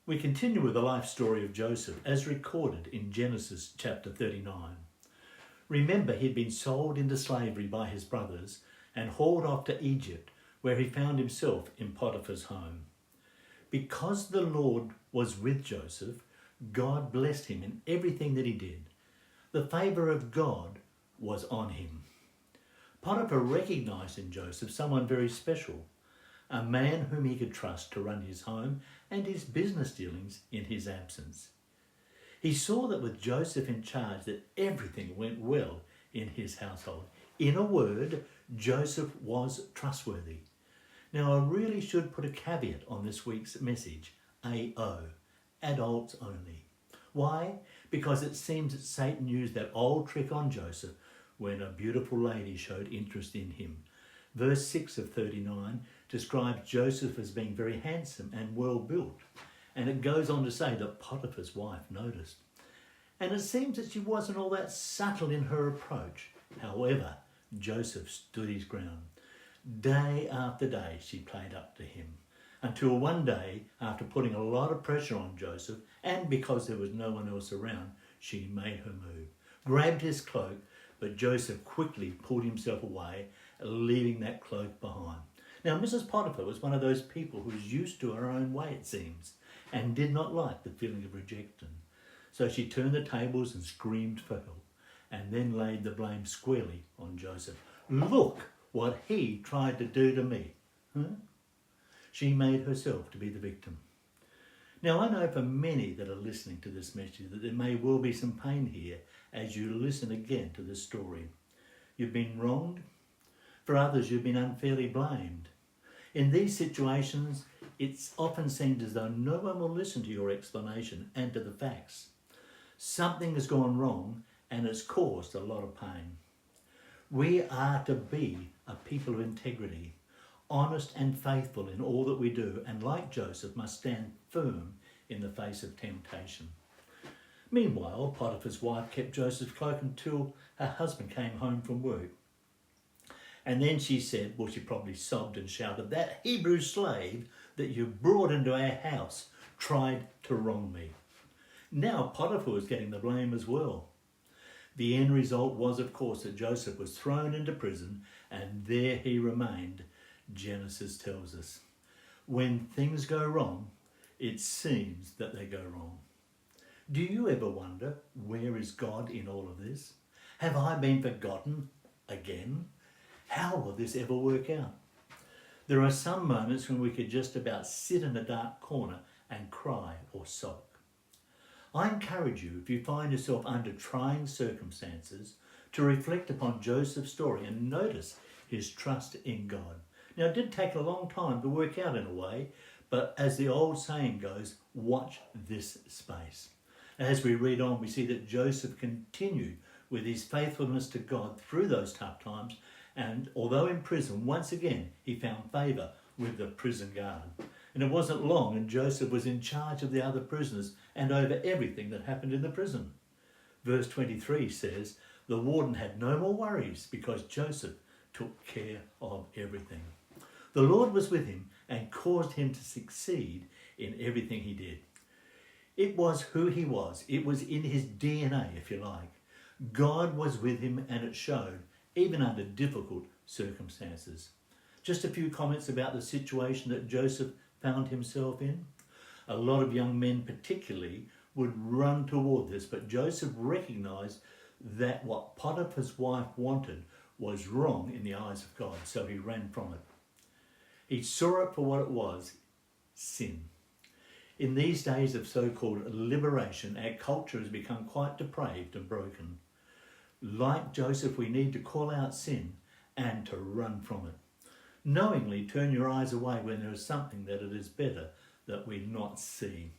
We continue with the life story of Joseph as recorded in Genesis chapter 39. Remember, he'd been sold into slavery by his brothers and hauled off to Egypt, where he found himself in Potiphar's home. Because the Lord was with Joseph, God blessed him in everything that he did. The favour of God was on him. Potiphar recognised in Joseph someone very special, a man whom he could trust to run his home and his business dealings in his absence. He saw that with Joseph in charge that everything went well in his household. In a word, Joseph was trustworthy. Now, I really should put a caveat on this week's message, AO, adults only. Why? Because it seems that Satan used that old trick on Joseph when a beautiful lady showed interest in him. Verse 6 of 39 describes Joseph as being very handsome and well built. And it goes on to say that Potiphar's wife noticed. And it seems that she wasn't all that subtle in her approach. However, Joseph stood his ground. Day after day she played up to him, until one day, after putting a lot of pressure on Joseph, and because there was no one else around, she made her move, grabbed his cloak, but Joseph quickly pulled himself away, leaving that cloak behind. Now, Mrs. Potiphar was one of those people who was used to her own way, it seems, and did not like the feeling of rejection. So she turned the tables and screamed for help, and then laid the blame squarely on Joseph. Look what he tried to do to me. She made herself to be the victim. Now, I know for many that are listening to this message that there may well be some pain here as you listen again to this story. You've been wronged. For others, you've been unfairly blamed. In these situations, it's often seemed as though no one will listen to your explanation and to the facts. Something has gone wrong and it's caused a lot of pain. We are to be a people of integrity, honest and faithful in all that we do, and like Joseph, must stand firm in the face of temptation. Meanwhile, Potiphar's wife kept Joseph's cloak until her husband came home from work. And then she said, well, she probably sobbed and shouted, that Hebrew slave that you brought into our house tried to wrong me. Now Potiphar was getting the blame as well. The end result was, of course, that Joseph was thrown into prison, and there he remained, Genesis tells us. When things go wrong, it seems that they go wrong. Do you ever wonder, where is God in all of this? Have I been forgotten again? How will this ever work out? There are some moments when we could just about sit in a dark corner and cry or sob. I encourage you, if you find yourself under trying circumstances, to reflect upon Joseph's story and notice his trust in God. Now, it did take a long time to work out in a way, but as the old saying goes, watch this space. As we read on, we see that Joseph continued with his faithfulness to God through those tough times, and although in prison, once again, he found favour with the prison guard. And it wasn't long, and Joseph was in charge of the other prisoners and over everything that happened in the prison. Verse 23 says, the warden had no more worries because Joseph took care of everything. The Lord was with him and caused him to succeed in everything he did. It was who he was. It was in his DNA, if you like. God was with him, and it showed, even under difficult circumstances. Just a few comments about the situation that Joseph found himself in. A lot of young men particularly would run toward this, but Joseph recognised that what Potiphar's wife wanted was wrong in the eyes of God, so he ran from it. He saw it for what it was, sin. In these days of so-called liberation, our culture has become quite depraved and broken. Like Joseph, we need to call out sin and to run from it. Knowingly turn your eyes away when there is something that it is better that we not see.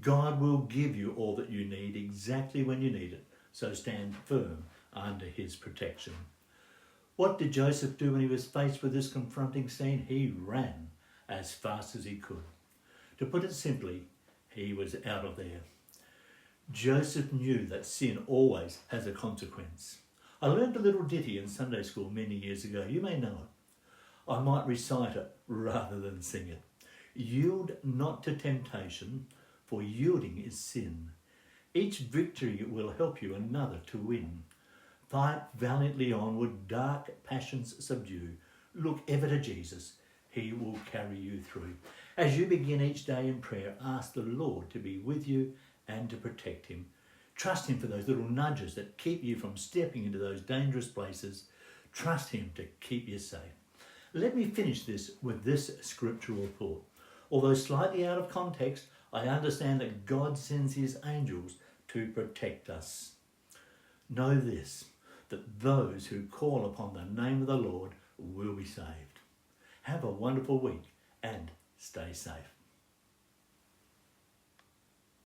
God will give you all that you need exactly when you need it, so stand firm under his protection. What did Joseph do when he was faced with this confronting scene? He ran as fast as he could. To put it simply, he was out of there. Joseph knew that sin always has a consequence. I learned a little ditty in Sunday school many years ago. You may know it. I might recite it rather than sing it. Yield not to temptation, for yielding is sin. Each victory will help you another to win. Fight valiantly onward, dark passions subdue. Look ever to Jesus, he will carry you through. As you begin each day in prayer, ask the Lord to be with you and to protect him. Trust him for those little nudges that keep you from stepping into those dangerous places. Trust him to keep you safe. Let me finish this with this scriptural thought. Although slightly out of context, I understand that God sends his angels to protect us. Know this, that those who call upon the name of the Lord will be saved. Have a wonderful week and stay safe.